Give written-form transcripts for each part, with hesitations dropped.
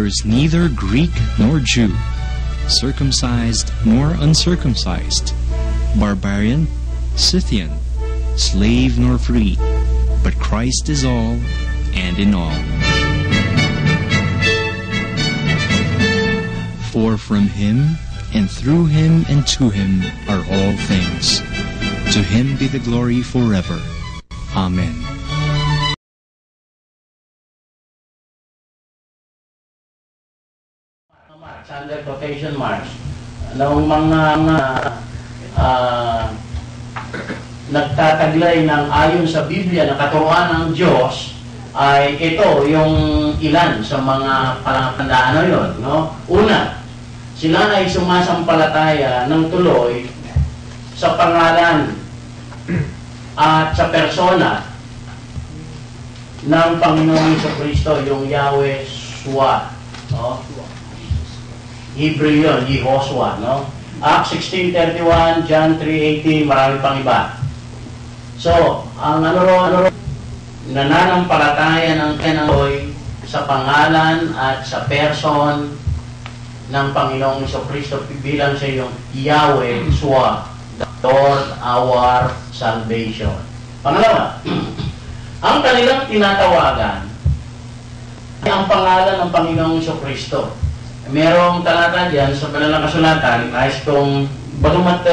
there is neither Greek nor Jew, circumcised nor uncircumcised, barbarian, Scythian, slave nor free, but Christ is all and in all. For from him, and through him, and to him are all things. To him be the glory forever. Amen. Under quotation marks, noong mga nagtataglay ng ayon sa Biblia na katuruan ng Diyos, ay ito yung ilan sa mga palatandaan yon, no? Una, sila ay sumasampalataya ng tuloy sa pangalan at sa persona ng Panginoong Jesucristo, yung Yahweh Shua, no? Hebrew yun, Yehoshua, no? Acts 16:31, John 3:18, marami pang iba. So, ang nananampalataya ng Kenoy sa pangalan at sa person ng Panginoong Jesucristo bilang siya yung Yahweh Shua, the Lord our salvation. Pangalawa, ang kanilang tinatawagan ay ang pangalan ng Panginoong Jesucristo. Merong talata diyan sa Banal na Kasulatan, nais kong balumat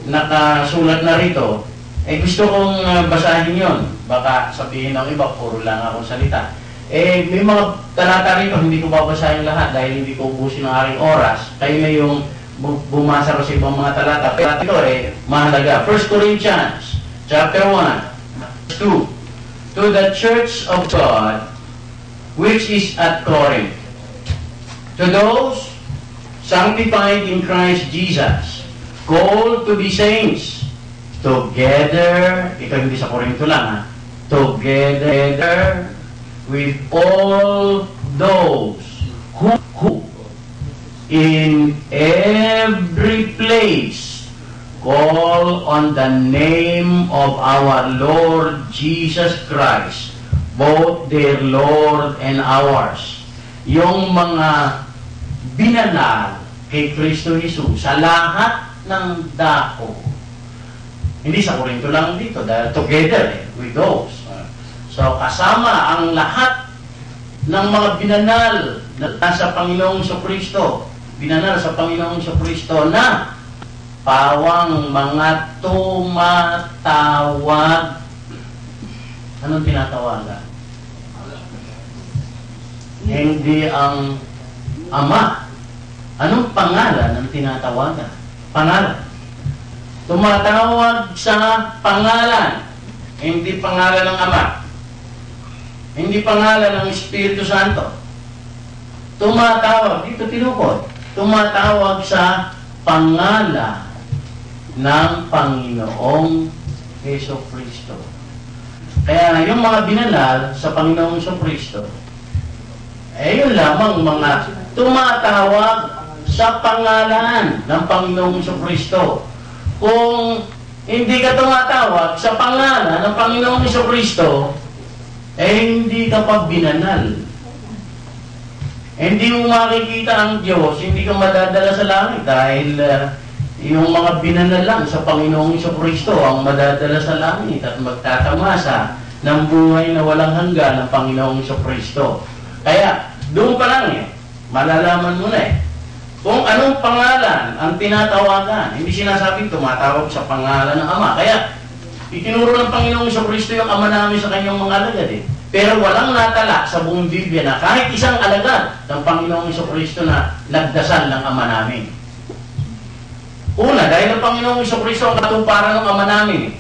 nakasulat na rito, gusto kong basahin yon. Baka sabihin ng iba, puro lang akong salita. May mga talata rito, hindi ko babasahin lahat dahil hindi ko ubusin ang aking oras. Kayo na yung bumasa sa ibang mga talata. Pero ito mahalaga. 1 Corinthians chapter 1, verse 2. To the church of God, which is at Corinth, to those sanctified in Christ Jesus, called to be saints, together, ito hindi sa Korinto lang ha, together with all those who in every place call on the name of our Lord Jesus Christ, both their Lord and ours. Yung mga binanal kay Kristo Jesus sa lahat ng dako. Hindi sa Korinto lang dito, dahil together with those. So, kasama ang lahat ng mga binanal na sa Panginoong Jesucristo, binanal sa Panginoong Jesucristo na pawang mga tumatawag. Anong tinatawagan? Hindi ang Ama. Anong pangalan ang tinatawagan? Pangalan. Tumatawag sa pangalan. Hindi pangalan ng Ama. Hindi pangalan ng Espiritu Santo. Tumatawag, dito tinukod, tumatawag sa pangalan ng Panginoong Jesucristo. Kaya yung mga binanal sa Panginoong Jesucristo, yun lamang mga tumatawag sa pangalan ng Panginoong Jesucristo. Kung hindi ka tumatawag sa pangalan ng Panginoong Jesucristo, hindi ka pa binanal. Hindi mo makikita ang Diyos, hindi ka madadala sa langit dahil yung mga binanal lang sa Panginoong Jesucristo ang madadala sa langit at magtatamasa ng buhay na walang hanggan ng Panginoong Jesucristo. Kaya, doon pa lang malalaman mo na kung anong pangalan ang tinatawagan. Hindi sinasabing tumatawag sa pangalan ng Ama. Kaya, itinuro ng Panginoong Jesucristo yung Ama namin sa kanyang mga alagad Pero walang natala sa buong Biblia na kahit isang alagad ng Panginoong Jesucristo na nagdasal ng Ama namin. Una, dahil ang Panginoong Jesucristo ang katuparan ng Ama namin.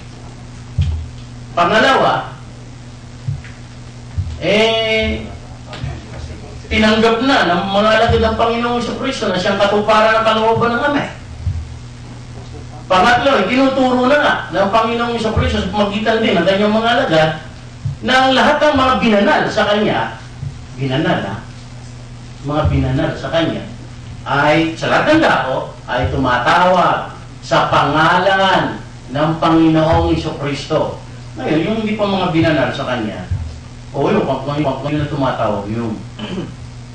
Pangalawa, tinanggap na ng mga alagad ng Panginoong Jesucristo na siyang katuparan ng kalooban ng Ama. Pangatlo, tinuturo na nga ng Panginoong Jesucristo sa pamagitan din ng kanyang mga alagad na ang lahat ng mga binanal sa Kanya, mga binanal sa Kanya, ay sa lahat ng dako, ay tumatawag sa pangalan ng Panginoong Jesucristo. Ngayon, yung hindi pa mga binanal sa Kanya, yung na tumatawag yung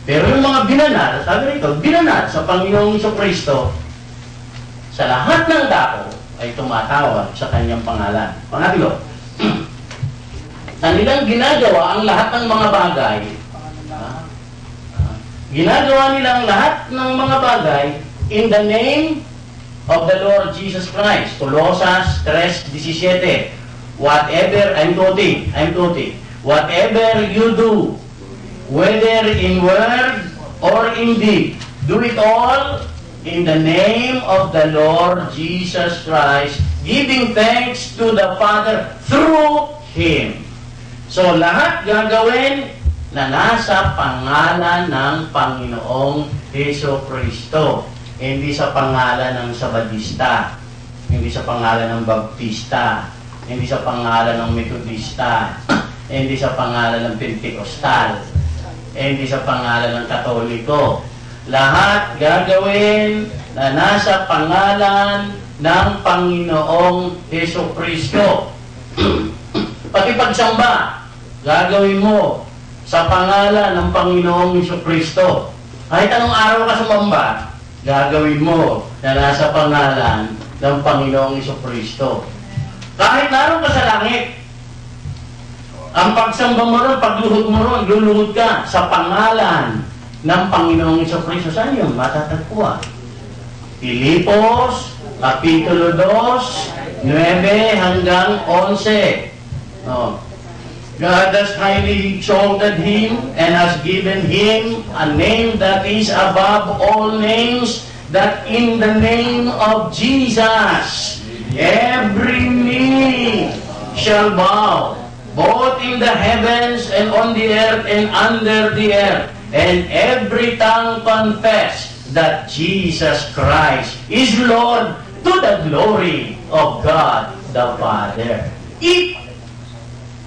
Pero yung mga binanal, sabi rito, binanal sa Panginoong Kristo, sa lahat ng tao ay tumatawag sa kanyang pangalan. Pangatlo, kanilang ginagawa ang lahat ng mga bagay. Ginagawa nila ang lahat ng mga bagay in the name of the Lord Jesus Christ. Colosas 3:17. Whatever, I'm quoting, whatever you do, whether in word or in deed, do it all in the name of the Lord Jesus Christ, giving thanks to the Father through Him. So, lahat gagawin na nasa pangalan ng Panginoong Jesucristo. Hindi sa pangalan ng Sabadista, hindi sa pangalan ng Baptista, hindi sa pangalan ng Metodista, hindi sa pangalan ng Pentecostal, hindi sa pangalan ng Katoliko. Lahat gagawin na nasa pangalan ng Panginoong Jesucristo. Pati pagsamba, gagawin mo sa pangalan ng Panginoong Jesucristo. Kahit anong araw ka sumamba, gagawin mo na nasa pangalan ng Panginoong Jesucristo. Kahit naroon ka sa langit, ang pagsamba mo ron, pagluhod mo ron, luluhod ka sa pangalan ng Panginoong Jesucristo. Saan yun? Matatagpuan. Filipos, Kapitulo 2, 9 hanggang 11. Oh. God has highly exalted Him and has given Him a name that is above all names, that in the name of Jesus every knee shall bow, both in the heavens and on the earth and under the earth, and every tongue confess that Jesus Christ is Lord, to the glory of God the Father. If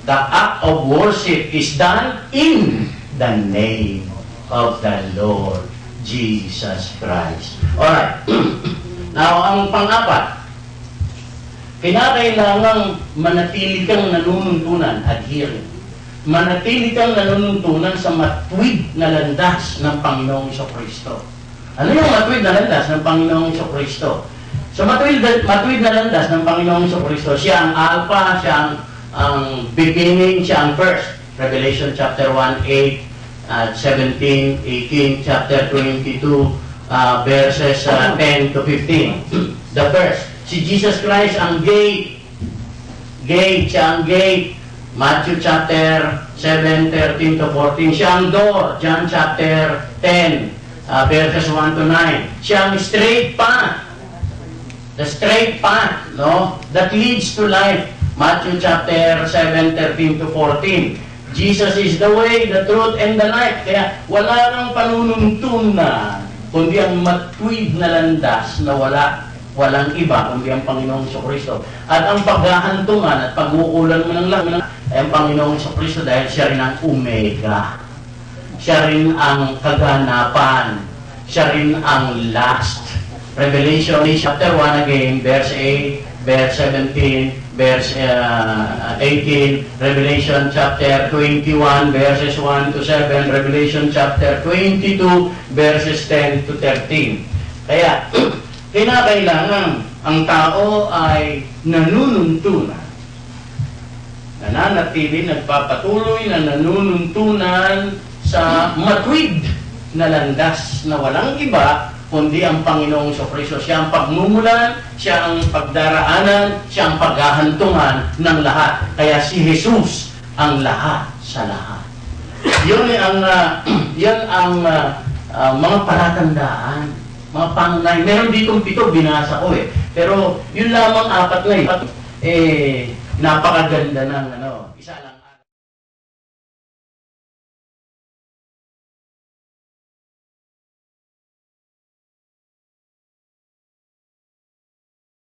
the act of worship is done in the name of the Lord Jesus Christ. Alright. Now, ang pang-apat, kinakailangang manatili kang nanununtunan, adhering. Manatili kang nanununtunan sa matuwid na landas ng Panginoong Jesucristo. Ano yung matuwid na landas ng Panginoong Jesucristo? So, matuwid na landas ng Panginoong Jesucristo, siya ang Alpha, siya ang beginning, siya ang first. Revelation chapter 1, 8, 17, 18, chapter 22, verses 10 to 15. The first. Si Jesus Christ ang gate. Siya ang gate. Matthew chapter 7, 13 to 14. Siya ang door. John chapter 10, verses 1 to 9. Siya ang straight path. The straight path, no? That leads to life. Matthew chapter 7, 13 to 14. Jesus is the way, the truth, and the life. Kaya wala nang panununtunan, kundi ang matuwid na landas na walang iba kundi ang Panginoong Jesucristo. At ang paghahantungan at pag-uulan mo ng lahat ay ang Panginoong Jesucristo dahil siya rin ang Omega. Siya rin ang kaganapan. Siya rin ang last. Revelation chapter 1 again, verse 8, verse 17, verse 18, Revelation chapter 21, verses 1 to 7, Revelation chapter 22, verses 10 to 13. Kaya, kinakailangan ang tao ay nanununtunan, nananatili, nagpapatuloy na nanununtunan sa matuwid na landas na walang iba kundi ang Panginoong Jesucristo. Siya ang pagmumulan, siya ang pagdaraanan, siya ang paghahantungan ng lahat. Kaya si Jesus ang lahat sa lahat. Yun ang mga palatandaan, mga pangunay. Meron ditong 7, binasa ko eh. Pero yun lamang 4 na eh. Napakaganda ng isa lang.